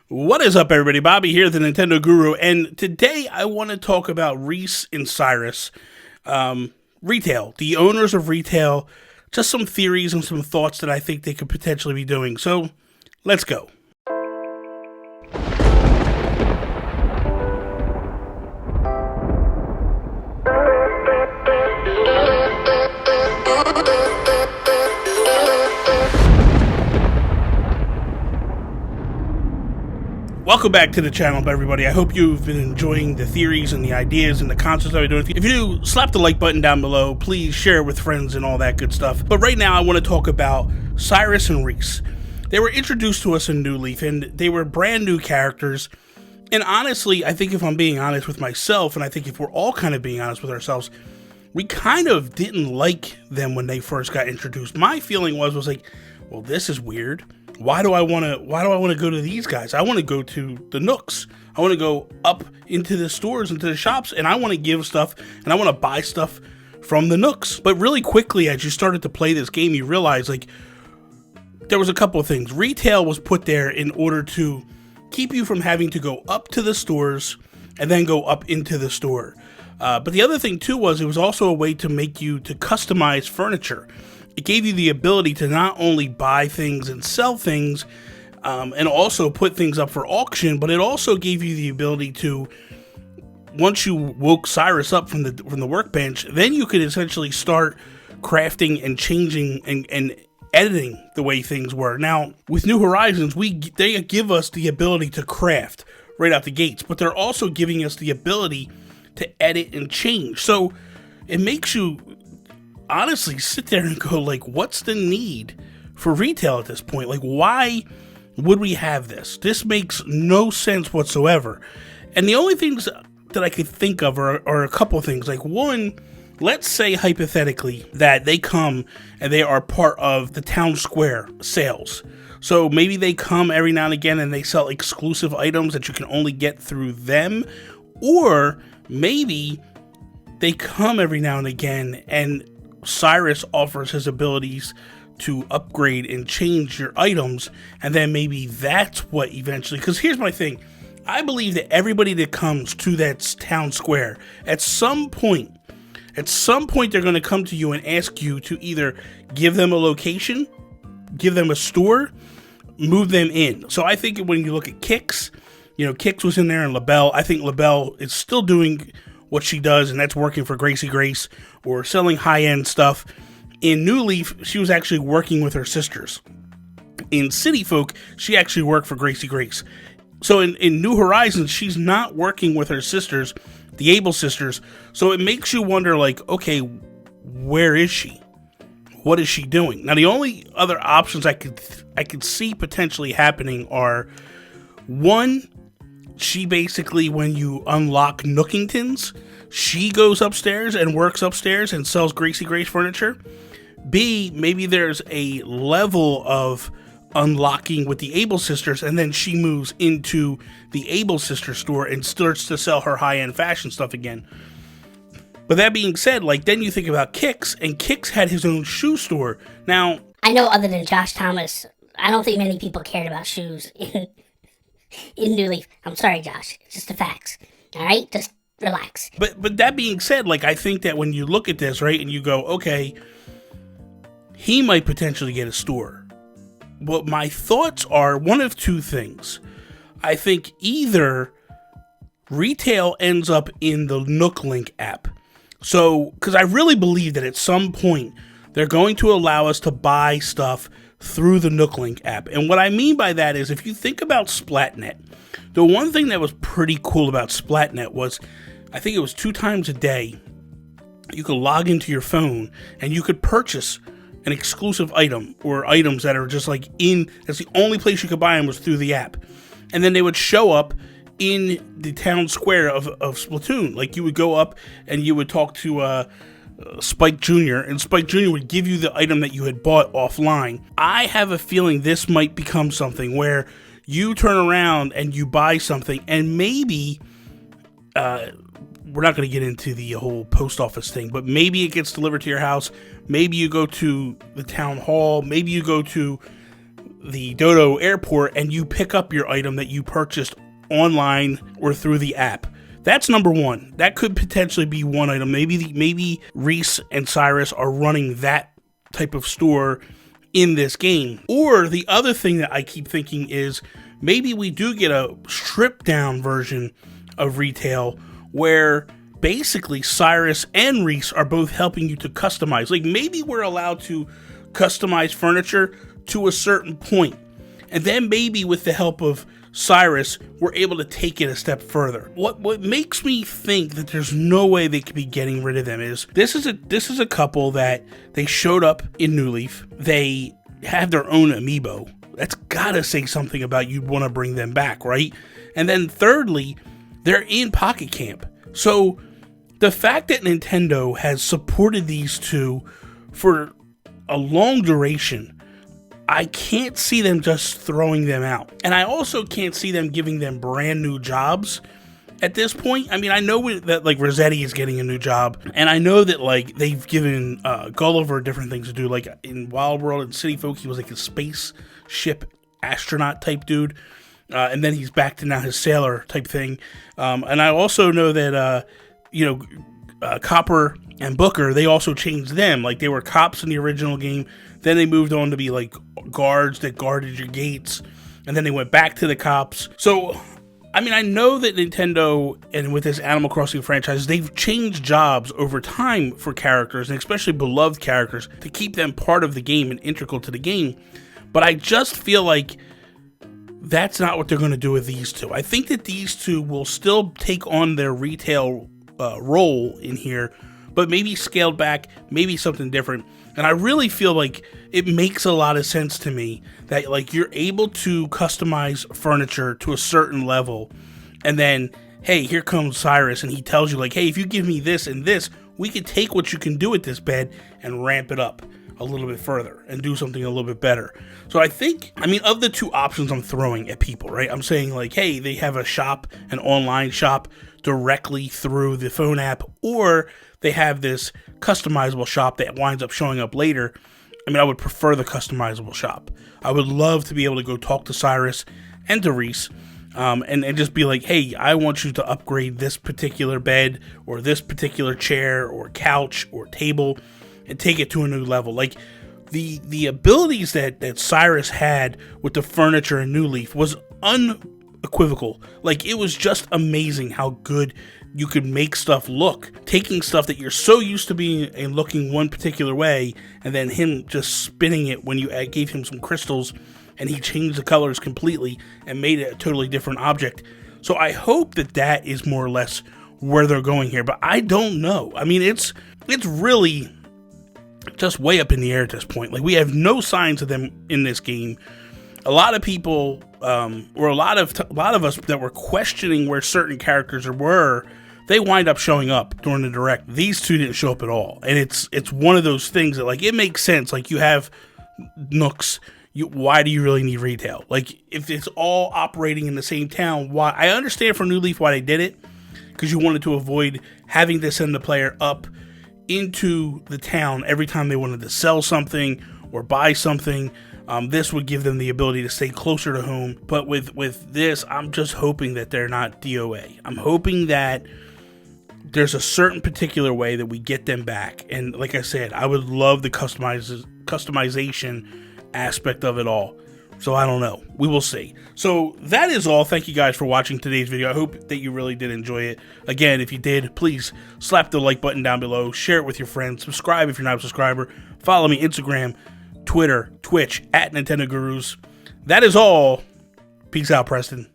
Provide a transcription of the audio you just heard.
What is up, everybody? Bobby here, the Nintendo Guru, and today I want to talk about Reece and Cyrus, retail, the owners of retail, just some theories and some thoughts that I think they could potentially be doing. So, let's go. Welcome back to the channel, everybody. I hope you've been enjoying the theories and the ideas and the concepts that we're doing. If you do, slap the like button down below. Please share it with friends and all that good stuff. But right now, I want to talk about Cyrus and Reece. They were introduced to us in New Leaf, and they were brand new characters. And honestly, I think if I'm being honest with myself, and I think if we're all kind of being honest with ourselves, we kind of didn't like them when they first got introduced. My feeling was like, well, this is weird. Why do I want to go to these guys? I want to go to the Nooks. I want to go up into the stores, into the shops, and I want to give stuff, and I want to buy stuff from the Nooks. But really quickly, as you started to play this game, you realize, like, there was a couple of things. Retail was put there in order to keep you from having to go up to the stores and then go up into the store. But the other thing, too, was it was also a way to make you to customize furniture. It gave you the ability to not only buy things and sell things, and also put things up for auction, but it also gave you the ability to, once you woke Cyrus up from the workbench, then you could essentially start crafting and changing and editing the way things were. Now, with New Horizons, they give us the ability to craft right out the gates, but they're also giving us the ability to edit and change. So it makes you honestly sit there and go, like, what's the need for retail at this point? Like, why would we have this? This makes no sense whatsoever. And the only things that I could think of are a couple of things. Like, one, let's say hypothetically that they come and they are part of the town square sales. So maybe they come every now and again and they sell exclusive items that you can only get through them. Or maybe they come every now and again and Cyrus offers his abilities to upgrade and change your items, and then maybe that's what eventually, because here's my thing, I believe that everybody that comes to that town square, at some point they're going to come to you and ask you to either give them a location, give them a store, move them in. So I think when you look at Kix, Kix was in there, and LaBelle, I think LaBelle is still doing what she does, and that's working for Gracie Grace or selling high-end stuff. In New Leaf, she was actually working with her sisters. In City Folk, she actually worked for Gracie Grace. So in New Horizons, she's not working with her sisters, the Able sisters. So it makes you wonder, like, okay, where is she? What is she doing? Now, the only other options I could see potentially happening are, one, she basically, when you unlock Nookingtons, she goes upstairs and works upstairs and sells Gracie Grace furniture. B, maybe there's a level of unlocking with the Able sisters, and then she moves into the Able sister store and starts to sell her high-end fashion stuff again. But that being said, like, then you think about Kix, and Kix had his own shoe store. Now, I know other than Josh Thomas, I don't think many people cared about shoes in New Leaf. I'm sorry, Josh. It's just the facts. All right? Just relax. But that being said, like, I think that when you look at this, right, and you go, okay, he might potentially get a store. What my thoughts are, one of two things. I think either retail ends up in the NookLink app. So, because I really believe that at some point, they're going to allow us to buy stuff through the NookLink app. And what I mean by that is, if you think about Splatnet, the one thing that was pretty cool about Splatnet was, I think it was 2 times a day, you could log into your phone and you could purchase an exclusive item or items that are just like that's the only place you could buy them was through the app. And then they would show up in the town square of Splatoon. Like, you would go up and you would talk to Spike Jr., and Spike Jr. would give you the item that you had bought offline. I have a feeling this might become something where you turn around and you buy something, and maybe, we're not going to get into the whole post office thing, but maybe it gets delivered to your house. Maybe you go to the town hall. Maybe you go to the Dodo airport and you pick up your item that you purchased online or through the app. That's number one. That could potentially be one item. Maybe Reece and Cyrus are running that type of store in this game. Or the other thing that I keep thinking is maybe we do get a stripped down version of retail where basically Cyrus and Reece are both helping you to customize. Like maybe we're allowed to customize furniture to a certain point, and then maybe with the help of Cyrus, we're able to take it a step further. What makes me think that there's no way they could be getting rid of them is this is a couple that they showed up in New Leaf. They have their own amiibo. That's gotta say something about you'd want to bring them back, right? And then thirdly, they're in Pocket Camp. So the fact that Nintendo has supported these two for a long duration, I can't see them just throwing them out. And I also can't see them giving them brand new jobs at this point. I mean, I know that like Rossetti is getting a new job, and I know that like they've given Gulliver different things to do. Like in Wild World and City Folk, he was like a spaceship astronaut type dude. And then he's back to now his sailor type thing. And I also know that, Copper and Booker, they also changed them. Like they were cops in the original game. Then they moved on to be like guards that guarded your gates. And then they went back to the cops. So, I mean, I know that Nintendo and with this Animal Crossing franchise, they've changed jobs over time for characters, and especially beloved characters, to keep them part of the game and integral to the game. But I just feel like that's not what they're going to do with these two. I think that these two will still take on their retail role in here, but maybe scaled back, maybe something different. And I really feel like it makes a lot of sense to me that like you're able to customize furniture to a certain level, and then, hey, here comes Cyrus and he tells you like, hey, if you give me this and this, we could take what you can do with this bed and ramp it up a little bit further and do something a little bit better. So I think, I mean, of the two options I'm throwing at people, right? I'm saying like, hey, they have a shop, an online shop directly through the phone app, or they have this customizable shop that winds up showing up later. I mean, I would prefer the customizable shop. I would love to be able to go talk to Cyrus and to Reece, and just be like, hey, I want you to upgrade this particular bed or this particular chair or couch or table and take it to a new level. Like the abilities that Cyrus had with the furniture in New Leaf was unequivocal. Like it was just amazing how good you could make stuff look. Taking stuff that you're so used to being and looking one particular way, and then him just spinning it when you gave him some crystals and he changed the colors completely and made it a totally different object. So I hope that that is more or less where they're going here, but I don't know. I mean, it's really just way up in the air at this point. Like we have no signs of them in this game. A lot of people, or a lot of us that were questioning where certain characters were, they wind up showing up during the direct. These two didn't show up at all, and it's one of those things that like it makes sense. Like you have Nooks. Why do you really need retail? Like if it's all operating in the same town, why? I understand for New Leaf why they did it, because you wanted to avoid having to send the player up into the town every time they wanted to sell something or buy something. This would give them the ability to stay closer to home. But with this, I'm just hoping that they're not DOA. I'm hoping that there's a certain particular way that we get them back. And like I said, I would love the customization aspect of it all. So I don't know. We will see. So that is all. Thank you guys for watching today's video. I hope that you really did enjoy it. Again, if you did, please slap the like button down below. Share it with your friends. Subscribe if you're not a subscriber. Follow me Instagram, Twitter, Twitch, @Nintendo Gurus. That is all. Peace out, Preston.